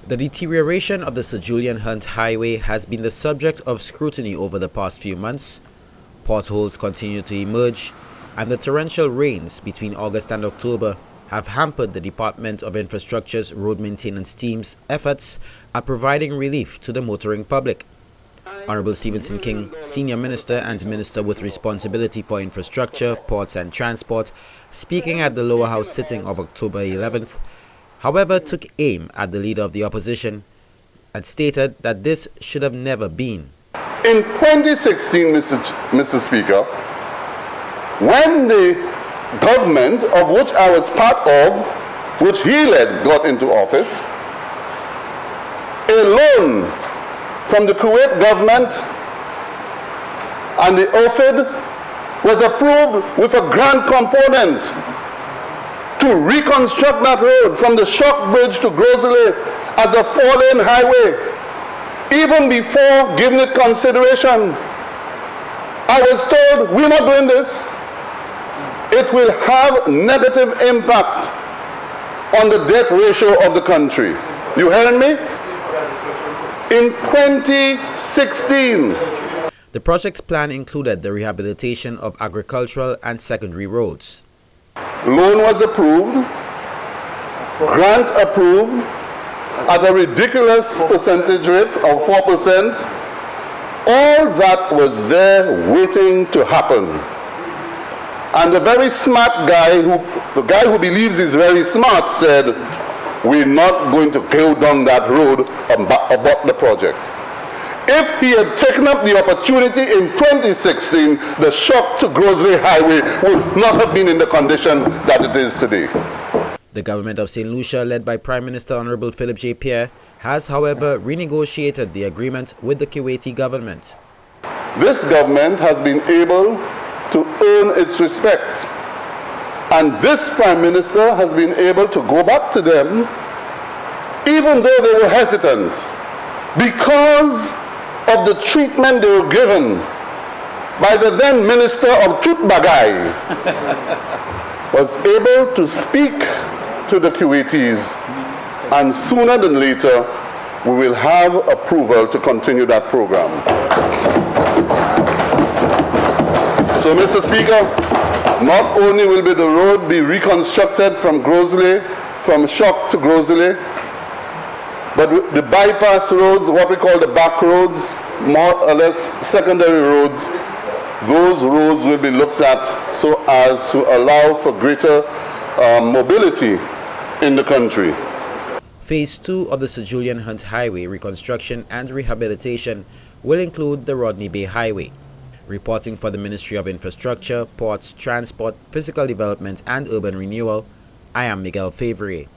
The deterioration of the Sir Julian Hunte Highway has been the subject of scrutiny over the past few months. Potholes continue to emerge, and the torrential rains between August and October have hampered the Department of Infrastructure's road maintenance team's efforts at providing relief to the motoring public. Honorable Stephenson King, Senior Minister and Minister with responsibility for infrastructure, ports and transport, speaking at the lower house sitting of October 11th, however, took aim at the leader of the opposition and stated that this should have never been. In 2016, Mr. Speaker, when the government of which I was part of, which he led, got into office, a loan from the Kuwait government and the OFID was approved with a grant component to reconstruct that road from the Shock Bridge to Gros Islet as a 4-lane highway. Even before giving it consideration, I was told, we're not doing this. It will have negative impact on the debt ratio of the country. You hearing me? In 2016. The project's plan included the rehabilitation of agricultural and secondary roads. Loan was approved, grant approved at a ridiculous percentage rate of 4%. All that was there waiting to happen. And the very smart guy, the guy who believes he's very smart, said, we're not going to go down that road about the project. If he had taken up the opportunity in 2016, the Shock to Gros Islet Highway would not have been in the condition that it is today. The government of St. Lucia, led by Prime Minister Honorable Philip J. Pierre, has, however, renegotiated the agreement with the Kuwaiti government. This government has been able to earn its respect. And this Prime Minister has been able to go back to them, even though they were hesitant, because of the treatment they were given by the then Minister of Tutbagai, was able to speak to the Kuwaitis, and sooner than later, we will have approval to continue that program. So, Mr. Speaker, not only will the road be reconstructed from Gros Islet, from Shock to Gros Islet, but the bypass roads, what we call the back roads, more or less secondary roads, those roads will be looked at so as to allow for greater mobility in the country. Phase 2 of the Sir Julian Hunte Highway reconstruction and rehabilitation will include the Rodney Bay Highway. Reporting for the Ministry of Infrastructure, Ports, Transport, Physical Development and Urban Renewal, I am Miguel Favre.